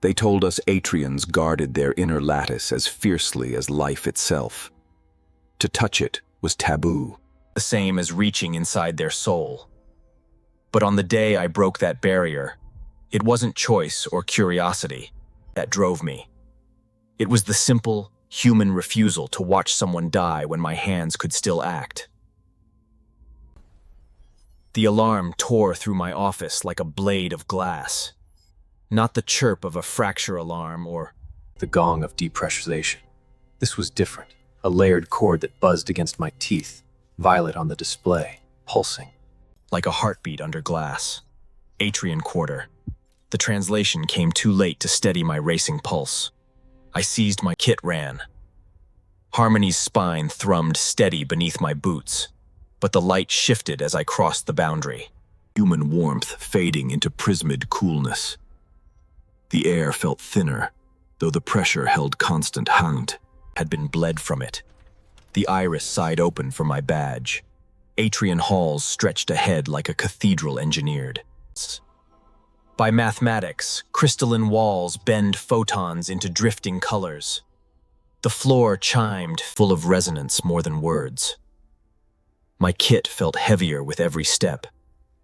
They told us Atrians guarded their inner lattice as fiercely as life itself. To touch it was taboo. The same as reaching inside their soul. But on the day I broke that barrier, it wasn't choice or curiosity that drove me. It was the simple, human refusal to watch someone die when my hands could still act. The alarm tore through my office like a blade of glass. Not the chirp of a fracture alarm or the gong of depressurization. This was different. A layered cord that buzzed against my teeth, violet on the display, pulsing. Like a heartbeat under glass. Atrian quarter. The translation came too late to steady my racing pulse. I seized my kit, ran. Harmony's spine thrummed steady beneath my boots, but the light shifted as I crossed the boundary. Human warmth fading into prismed coolness. The air felt thinner, though the pressure held constant. Hand had been bled from it. The iris sighed open for my badge. Atrian halls stretched ahead like a cathedral engineered. By mathematics, crystalline walls bend photons into drifting colors. The floor chimed, full of resonance more than words. My kit felt heavier with every step,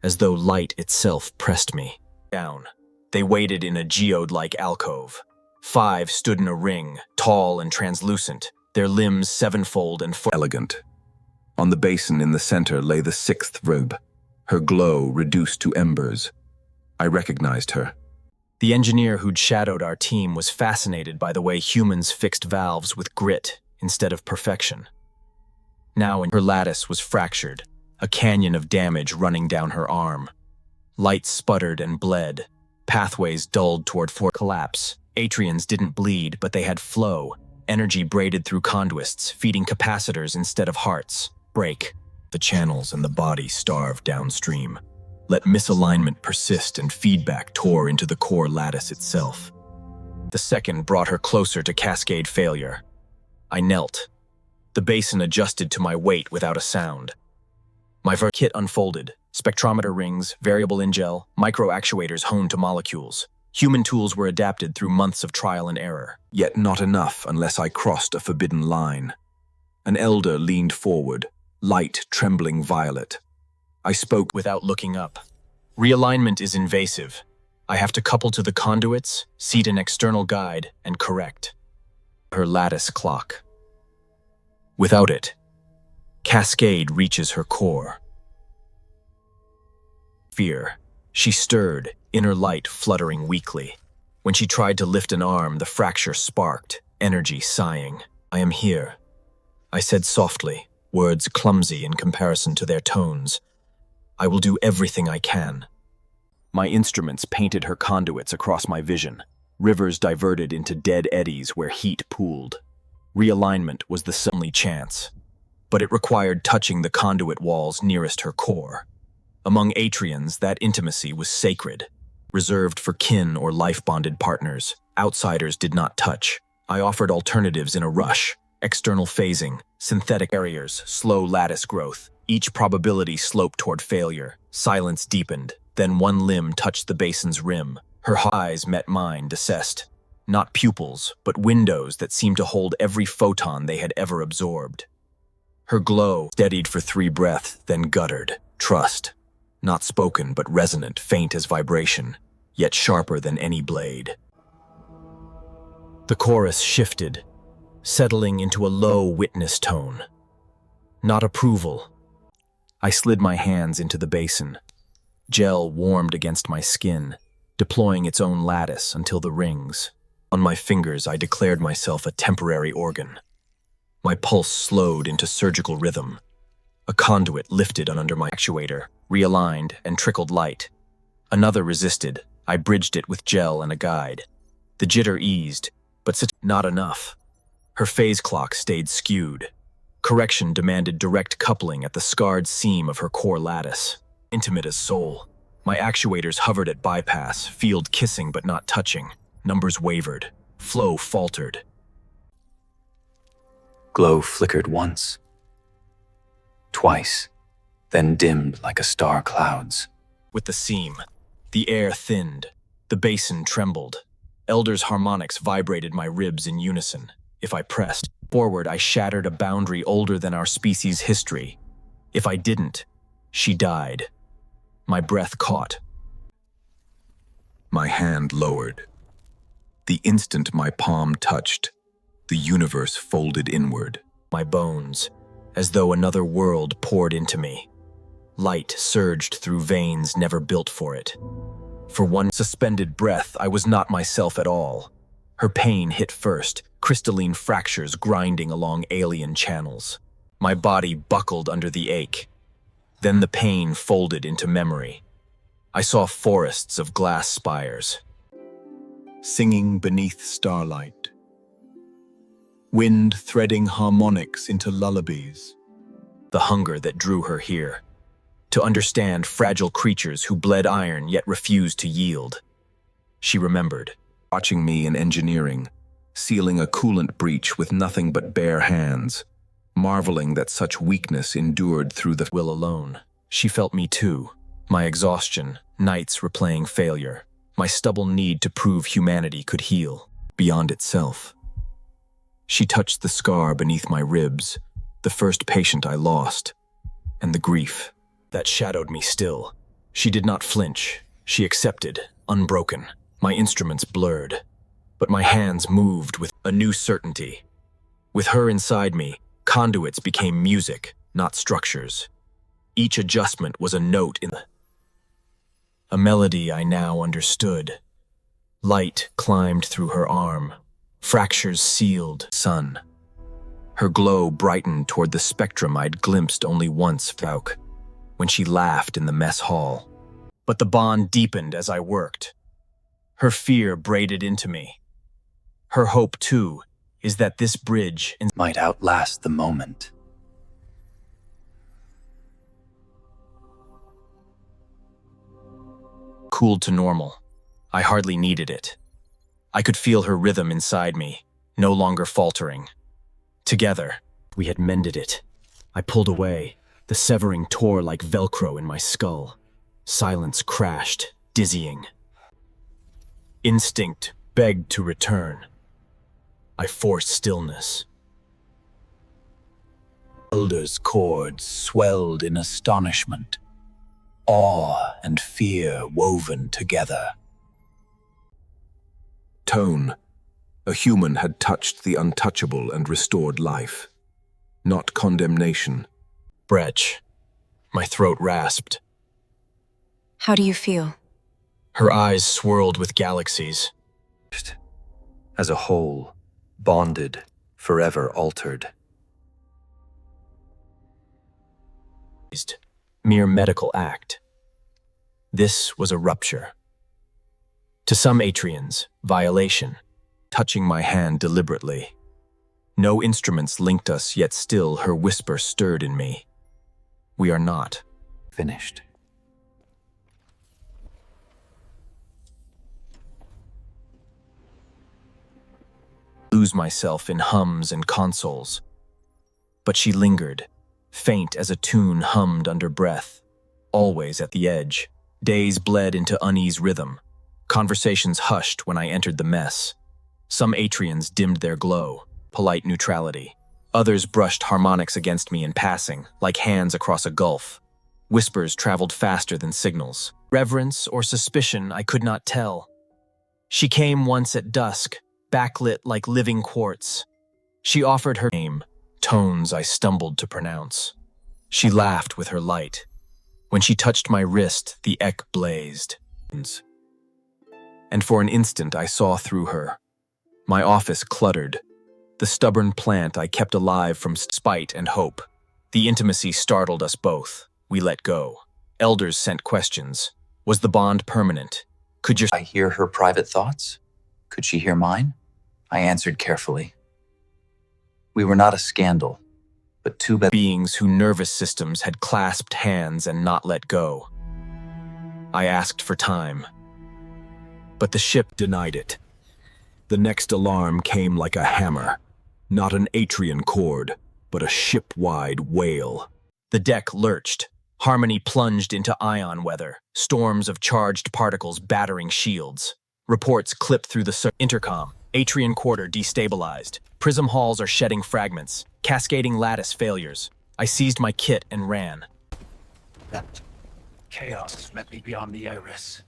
as though light itself pressed me down. They waited in a geode-like alcove. 5 stood in a ring, tall and translucent, their limbs sevenfold and elegant. On the basin in the center lay the 6th rib, her glow reduced to embers. I recognized her. The engineer who'd shadowed our team was fascinated by the way humans fixed valves with grit instead of perfection. Now her lattice was fractured, a canyon of damage running down her arm. Light sputtered and bled, pathways dulled toward collapse. Atrians didn't bleed, but they had flow, energy braided through conduits, feeding capacitors instead of hearts. Break. The channels and the body starved downstream. Let misalignment persist and feedback tore into the core lattice itself. The second brought her closer to cascade failure. I knelt. The basin adjusted to my weight without a sound. My kit unfolded. Spectrometer rings, variable ingel, micro-actuators honed to molecules. Human tools were adapted through months of trial and error. Yet not enough unless I crossed a forbidden line. An elder leaned forward, light trembling violet. I spoke without looking up. Realignment is invasive. I have to couple to the conduits, seat an external guide, and correct. Her lattice clock. Without it, cascade reaches her core. Fear. She stirred, inner light fluttering weakly. When she tried to lift an arm, the fracture sparked, energy sighing. I am here. I said softly, words clumsy in comparison to their tones. I will do everything I can. My instruments painted her conduits across my vision. Rivers diverted into dead eddies where heat pooled. Realignment was the only chance, but it required touching the conduit walls nearest her core. Among Atrians, that intimacy was sacred, reserved for kin or life-bonded partners. Outsiders did not touch. I offered alternatives in a rush. External phasing, synthetic barriers, slow lattice growth. Each probability sloped toward failure. Silence deepened. Then one limb touched the basin's rim. Her eyes met mine, dissessed. Not pupils, but windows that seemed to hold every photon they had ever absorbed. Her glow steadied for 3 breaths, then guttered. Trust. Not spoken, but resonant, faint as vibration, yet sharper than any blade. The chorus shifted, settling into a low witness tone. Not approval. I slid my hands into the basin. Gel warmed against my skin, deploying its own lattice until the rings. On my fingers, I declared myself a temporary organ. My pulse slowed into surgical rhythm. A conduit lifted under my actuator, realigned, and trickled light. Another resisted. I bridged it with gel and a guide. The jitter eased, but not enough. Her phase clock stayed skewed. Correction demanded direct coupling at the scarred seam of her core lattice. Intimate as soul. My actuators hovered at bypass, field kissing but not touching. Numbers wavered. Flow faltered. Glow flickered once, twice, then dimmed like a star clouds. With the seam, the air thinned. The basin trembled. Elder's harmonics vibrated my ribs in unison. If I pressed forward, I shattered a boundary older than our species' history. If I didn't, she died. My breath caught. My hand lowered. The instant my palm touched, the universe folded inward. My bones, as though another world poured into me. Light surged through veins never built for it. For one suspended breath, I was not myself at all. Her pain hit first, crystalline fractures grinding along alien channels. My body buckled under the ache. Then the pain folded into memory. I saw forests of glass spires, Singing beneath starlight. Wind threading harmonics into lullabies. the hunger that drew her here. To understand fragile creatures who bled iron yet refused to yield. She remembered. Watching me in engineering, sealing a coolant breach with nothing but bare hands, marveling that such weakness endured through the Will alone. She felt me too. My exhaustion, nights replaying failure, my stubborn need to prove humanity could heal beyond itself. She touched the scar beneath my ribs, the first patient I lost, and the grief that shadowed me still. She did not flinch. She accepted, unbroken. My instruments blurred, but my hands moved with a new certainty. With her inside me, conduits became music, not structures. Each adjustment was a note in a melody I now understood. Light climbed through her arm, fractures sealed sun. Her glow brightened toward the spectrum I'd glimpsed only once, Fauk, when she laughed in the mess hall. But the bond deepened as I worked. Her fear braided into me. Her hope, too, is that this bridge might outlast the moment. cooled to normal. I hardly needed it. I could feel her rhythm inside me, no longer faltering. Together, we had mended it. I pulled away. The severing tore like Velcro in my skull. Silence crashed, dizzying. Instinct begged to return. I forced stillness. Elder's chords swelled in astonishment, awe and fear woven together. Tone. A human had touched the untouchable and restored life. Not condemnation. Bretch. My throat rasped. How do you feel? Her eyes swirled with galaxies. As a whole, bonded, forever altered. Mere medical act. This was a rupture. To some Atrians, violation, touching my hand deliberately. No instruments linked us, yet still her whisper stirred in me. We are not. Finished. Lose myself in hums and consoles. But she lingered, faint as a tune hummed under breath, always at the edge. Days bled into unease rhythm. Conversations hushed when I entered the mess. Some Atrians dimmed their glow, polite neutrality. Others brushed harmonics against me in passing, like hands across a gulf. Whispers traveled faster than signals. Reverence or suspicion, I could not tell. She came once at dusk, backlit like living quartz. She offered her name, tones I stumbled to pronounce. She laughed with her light. When she touched my wrist, the ek blazed. And for an instant I saw through her. My office cluttered. The stubborn plant I kept alive from spite and hope. The intimacy startled us both. We let go. Elders sent questions. Was the bond permanent? Could your I hear her private thoughts? Could she hear mine? I answered carefully. We were not a scandal, but two beings whose nervous systems had clasped hands and not let go? I asked for time, but the ship Denied it. The next alarm came like a hammer. Not an Atrian chord, but a ship-wide wail. The deck lurched. Harmony plunged into ion weather, storms of charged particles battering shields. Reports clipped through the intercom. Atrian quarter destabilized. Prism halls are shedding fragments. Cascading lattice failures. I seized my kit and ran. That chaos met me beyond the iris.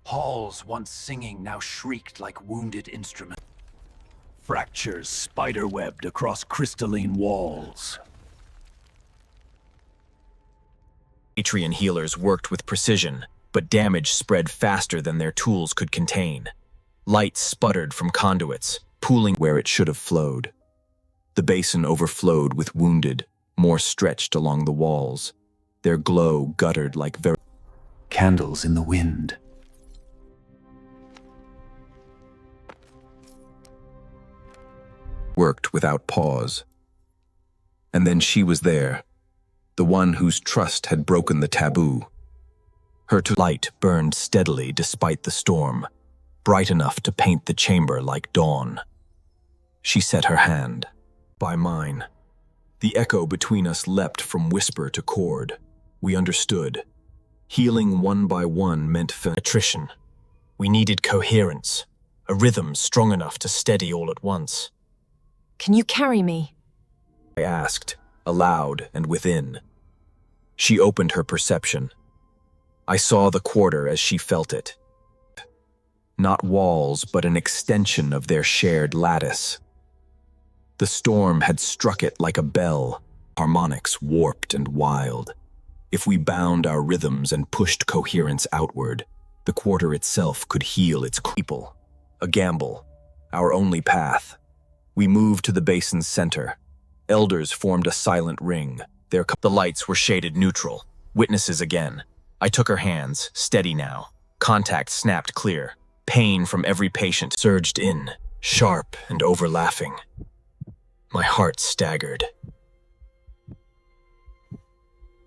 Halls once singing now shrieked like wounded instruments. Fractures spiderwebbed across crystalline walls. Atrian healers worked with precision, but damage spread faster than their tools could contain. Light sputtered from conduits, pooling where it should have flowed. The basin overflowed with wounded, more stretched along the walls. Their glow guttered like candles in the wind. Worked without pause. And then she was there, the one whose trust had broken the taboo. Her light burned steadily despite the storm, bright enough to paint the chamber like dawn. She set her hand by mine. The echo between us leapt from whisper to chord. We understood. Healing one by one meant attrition. We needed coherence, a rhythm strong enough to steady all at once. Can you carry me? I asked, aloud and within. She opened her perception. I saw the quarter as she felt it. Not walls, but an extension of their shared lattice. The storm had struck it like a bell, harmonics warped and wild. If we bound our rhythms and pushed coherence outward, the quarter itself could heal its people. A gamble, our only path. We moved to the basin's center. Elders formed a silent ring. The lights were shaded neutral. Witnesses again. I took her hands, steady now. Contact snapped clear. Pain from every patient surged in, sharp and overlapping. My heart staggered.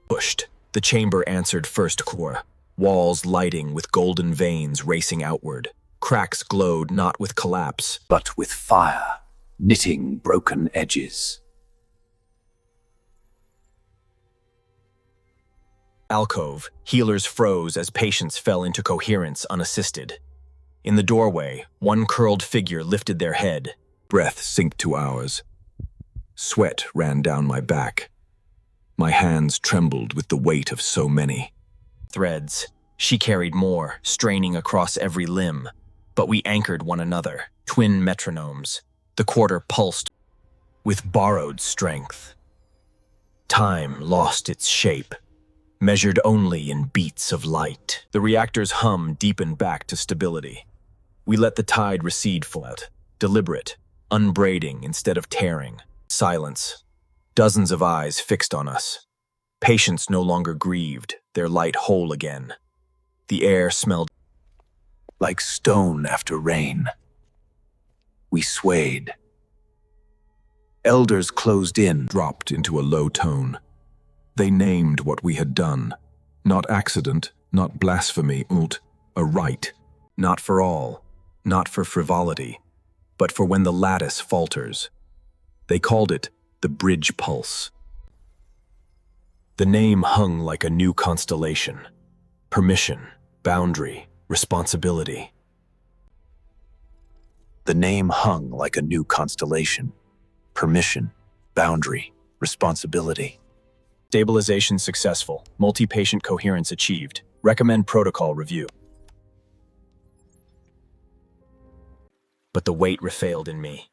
Pushed. The chamber answered first core. Walls lighting with golden veins racing outward. Cracks glowed not with collapse, but with fire, knitting broken edges. Alcove, healers froze as patients fell into coherence unassisted. In the doorway, one curled figure lifted their head. Breath synced to ours. Sweat ran down my back. My hands trembled with the weight of so many. Threads. She carried more, straining across every limb. But we anchored one another, twin metronomes. The quarter pulsed with borrowed strength. Time lost its shape, measured only in beats of light. The reactor's hum deepened back to stability. We let the tide recede flat, deliberate, unbraiding instead of tearing. Silence. Dozens of eyes fixed on us. Patients no longer grieved, their light whole again. The air smelled like stone after rain. We swayed. Elders closed in, dropped into a low tone. They named what we had done. Not accident, not blasphemy, a right. Not for all, not for frivolity, but for when the lattice falters. They called it the bridge pulse. The name hung like a new constellation. Permission, boundary, responsibility. The name hung like a new constellation. Permission, boundary, responsibility. Stabilization successful. Multi-patient coherence achieved. Recommend protocol review. But the weight refailed in me.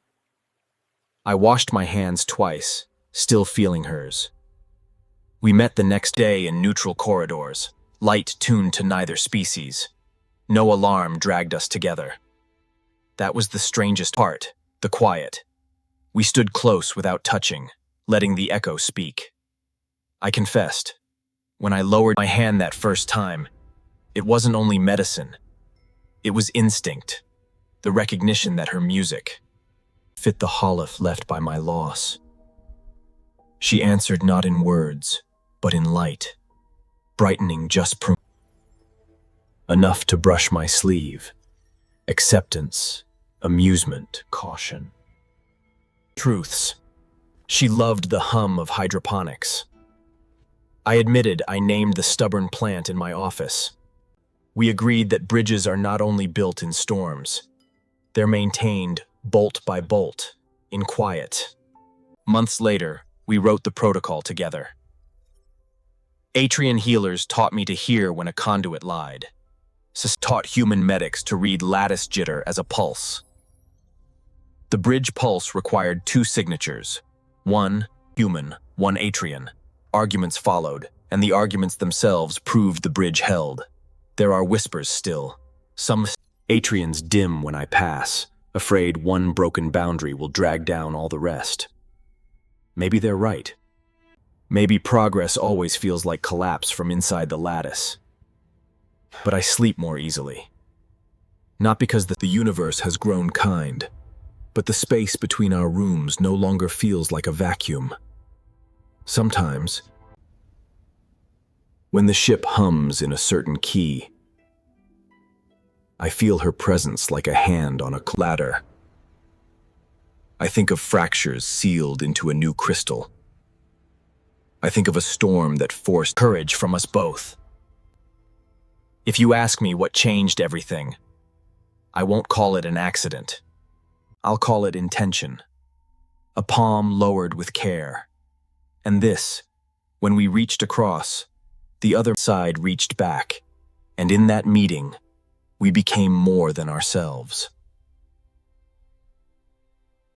I washed my hands twice, still feeling hers. We met the next day in neutral corridors, light tuned to neither species. No alarm dragged us together. That was the strangest part, the quiet. We stood close without touching, letting the echo speak. I confessed, when I lowered my hand that first time, it wasn't only medicine. It was instinct, the recognition that her music fit the hollow left by my loss. She answered not in words, but in light, brightening just enough to brush my sleeve. Acceptance, amusement, caution. Truths. She loved the hum of hydroponics. I admitted I named the stubborn plant in my office. We agreed that bridges are not only built in storms, they're maintained bolt by bolt, in quiet. Months later, we wrote the protocol together. Atrian healers taught me to hear when a conduit lied. Taught human medics to read lattice jitter as a pulse. The bridge pulse required 2 signatures. 1 human, 1 Atrian. Arguments followed, and the arguments themselves proved the bridge held. There are whispers still. Some Atrians dim when I pass, afraid one broken boundary will drag down all the rest. Maybe they're right. Maybe progress always feels like collapse from inside the lattice. But I sleep more easily. Not because the universe has grown kind, but the space between our rooms no longer feels like a vacuum. Sometimes, when the ship hums in a certain key, I feel her presence like a hand on a ladder. I think of fractures sealed into a new crystal. I think of a storm that forced courage from us both. If you ask me what changed everything, I won't call it an accident. I'll call it intention. A palm lowered with care. And this, when we reached across, the other side reached back, and in that meeting, we became more than ourselves.